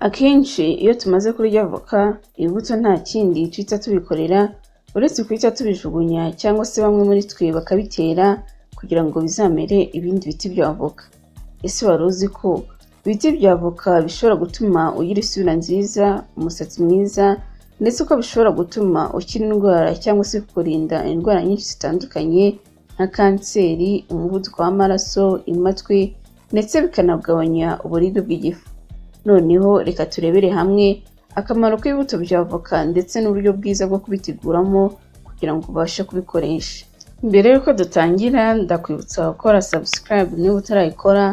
Akenshi iyo tumaze kurya avoka, ibibuto nta kindi tuhita tubikorera uretse guhita tubijugunya cyangwa se bamwe muri twe bakabitera kugira ngo bizamere ibindi biti bya avoka. Ese wari uzi ko ibiti bya avoka bishobora gutuma ugira isura nziza, umusatsi mwiza, ndetse ko bishobora gutuma ukira indwara cyangwa se kurinda indwara nyinshi zitandukanye nka kanseri, umuvuduko w'amaraso, imatwi, ndetse bikanagabanya uburibwe bw'igifu. Noneho reka turebere hamwe akamaro k'ibibuto bya avoka ndetse n'uburyo bwiza bwo kubiteguramo kugira ngo ubashe kubikoresha. Mbere yuko dutangira ndakwibutsa gukora subscribe niba utarayikora,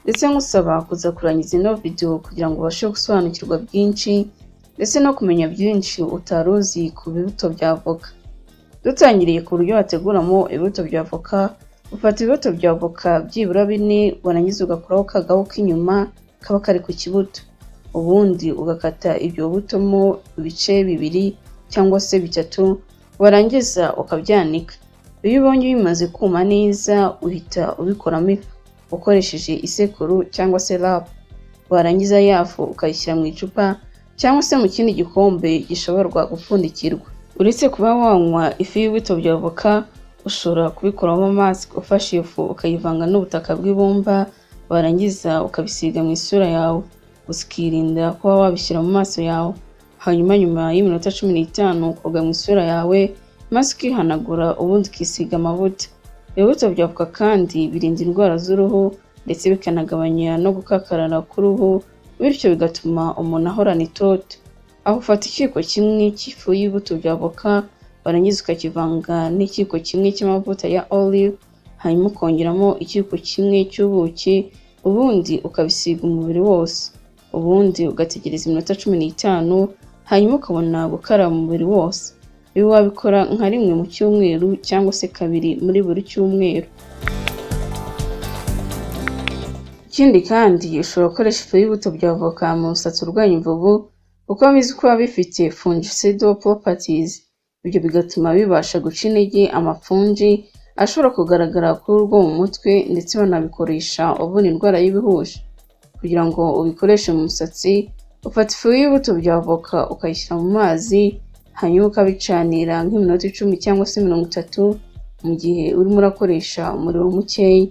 ndetse ngusaba kuza kurangiza ino video kugira ngo ubashe gusobanukirwa byinshi ndetse no kumenya byinshi utari uzi ku bibuto bya avoka. Dutangiriye ku buryo wateguramo ibibuto bya avoka, ufata ibibuto bya avoka byibura 4 warangiza ugakuraho kagahu k'inyuma kaba kari ku kibuto. Ubundi ugakata ibyo buto mo ibice 2 cyangwa se 3 warangiza ukabyanika. Iyo ubonye bimaze kuma neza uhita ubikoramo ifu ukoresheje isekuru cyangwa se lap. Warangiza yafu ukayishyira mu icupa cyangwa se mu kindi gikombe gishoborwa gupfundikirwa. Uretse kuba wanywa ifu y'ibibuto bya avoka, ushobora kubikoramo mask ufashe ifu ukayivanga n'ubutaka bw'ibumba, warangiza ukabisiga mu isura yawe, ukirinda kuba wabishyira mu maso yawe. Hanyuma nyuma y'iminota 15 koga mu isura yawe maze ukihanagura ubundi ukisiga amavuta. Ibibuto bya avoka kandi birinda indwara z'uruhu ndetse bikanagabanya no gukakarara k'uruhu, bityo bigatuma umuntu ahorana itoto. Aho ufata ikiko kimwe cy'ifu y'ibibuto bya avoka warangiza ukakivanga n'ikiko kimwe cy'amavuta ya olive, hanyuma ukongeramo ikiko kimwe cy'ubuki, ubundi ukabisiga umubiri wose. Ubundi ugategereza iminota 15 hanyuma ukabona gukaraba umubiri wose. Ibi wabikora nka rimwe mu cyumweru cyangwa se 2 muri buri cyumweru. Ikindi kandi ushobora gukoresha ifu y'ibibuto bya avoka mu musatsi urwanya imvuvu kuko bizi ko bifite fungicidal properties. Ibyo bigatuma bibasha guca intege amapfunji ashobora kugaragara kuri urwo mu mutwe, ndetse banabikoresha uvura indwara y'ibihusha. Kugira ngo ubikoreshe mu musatsi, ufata ifu y'ibibuto bya avoka ukayishyira mu mazi, hanyuma ukabicanira nk'iminota 10 cyangwa se 30 mu gihe urimo urakoresha umuriro mukeya.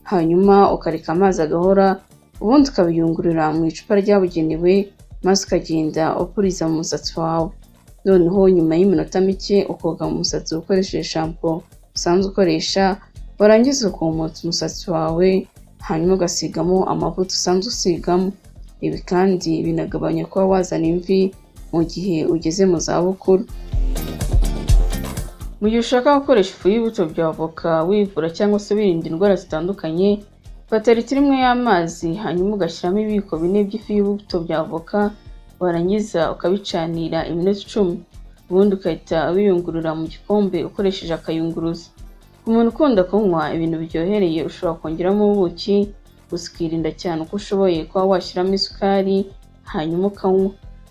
Hanyuma ukareka amazi agahora, ubundi ukabiyungurura mu icupa ryabugenewe maze ukagenda upuriza mu musatsi wawe. Noneho nyuma y'iminota mike ukoga mu musatsi ukoresheje shampoo usanzwe ukoresha, warangiza ukumutsa umusatsi wawe, hanyuma ugasigamo amavuta usanzwe usigamo. Ibi kandi binagabanya kuba wazana imvi mu gihe ugeze mu zabukuru. Mu gihe ushaka gukoresha ifu y'ibibuto bya avoka wivura cyangwa se wirinda indwara zitandukanye, fata litiro imwe y'amazi hanyuma ugashyiramo ibiyiko 4 by'ifu y'ibibuto bya avoka, warangiza ukabicanira iminota 10, ubundi ukahita wiyungurura mu gikombe ukoresheje akayunguruzo. Ku muntu ukunda kunywa ibintu biryohereye ushobora kongeramo ubuki, ukirinda cyane uko ushoboye kuba washyiramo isukari hanyuma ukanywa.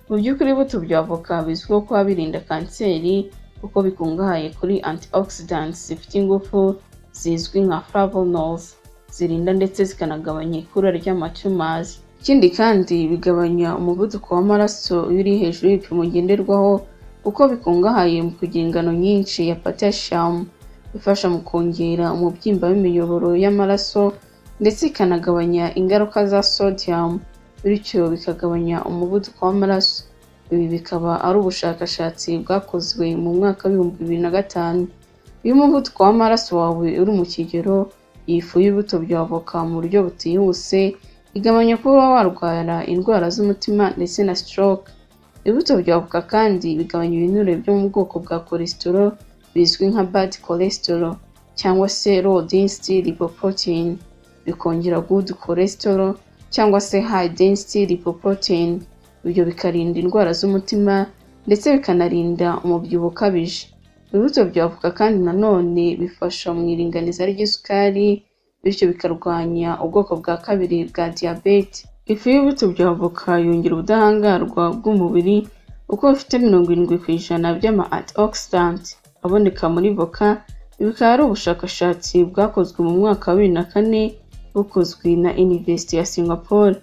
Mu by'ukuri ibibuto bya avoka bizwiho kuba birinda kanseri kuko bikungahaye kuri antioxidants zifite ingufu zizwi nka flavonoids, zirinda ndetse zikanagabanya ikura ry'amatumors. Ikindi kandi bigabanya umuvuduko w'amaraso uri hejuru y'ibipimo ngenderwaho kuko bikungahaye mu kugira ingano nyinshi ya potassium, bifasha mu kongera umubyimba w'imiyoboro y'amaraso ndetse ikanagabanya ingaruka za sodium, bityo bikagabanya umuvuduko w'amaraso. Ibi bikaba ari ubushakashatsi bwakozwe mu mwaka wa 2005. Iyo umuvuduko w'amaraso wawe uri mu kigero, iyi fu y'ibibuto bya avoka mu buryo butihuse igabanya kuba warwara indwara z'umutima ndetse na stroke. Ibibuto bya avoka kandi bigabanya ibinure byo mu bwoko bwa cholesterol bizwi nka bad cholesterol cyangwa se low density lipoprotein, bikongera good cholesterol cyangwa se high density lipoprotein. Ibyo bikarinda indwara z'umutima ndetse bikanarinda umubyibuho ukabije. Ibibuto bya avoka kandi nanone bifasha mu iringaniza ry'isukari, bityo bikarwanya ubwoko bwa 2 bwa diabete. Ifu y'ibibuto bya avoka yongera ubudahangarwa bw'umubiri kuko bifite 70% by'ama antioxidants aboneka muri voka. Ibi bikaba ari ubushakashatsi bwakozwe mu mwaka wa 2004 bukozwe na University ya Singapore,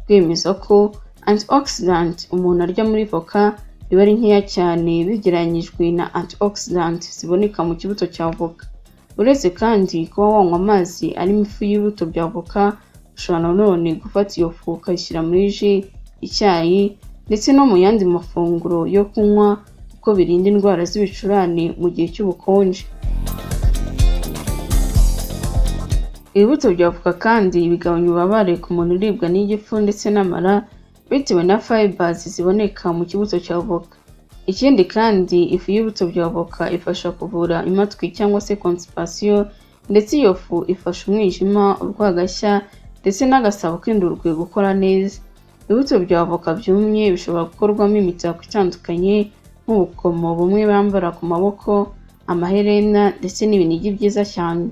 bwemeza ko Antioxidant umuntu arya muri voka biba ari nkeya cyane bigereranyijwe na antioxidant ziboneka mu kibuto cya voka. Uretse kandi kuba wanywa amazi arimo ifu y'ibibuto bya voka, ushobora nanone gufata iyo fu ukayishyira muri ji, icyayi ndetse no mu yandi mafunguro yo kunywa kuko birinda indwara z'ibicurane mu gihe cy'ubukonje. Ibibuto bya voka kandi bigabanya ububabare ku muntu uribwa n'igifu ndetse n'amara bitewe na fibers ziboneka mu kibuto cya voka. Ikindi kandi ifu y'ibibuto bya voka ifasha kuvura impatwe cyangwa se constipation, ndetse iyo fu ifasha umwijima, urwagashya ndetse n'agasabo k'indurwe gukora neza. Ibibuto bya voka byumye bishobora gukorwamo imitako itandukanye nk'ubukomo bumwe bambara ku maboko, amaherena ndetse n'ibinigi byiza cyane.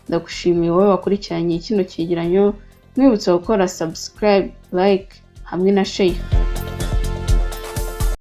Ndagushimiye wowe wakurikiranye kino cyegeranyo, mwibutsa gukora subscribe, like hamwe na share.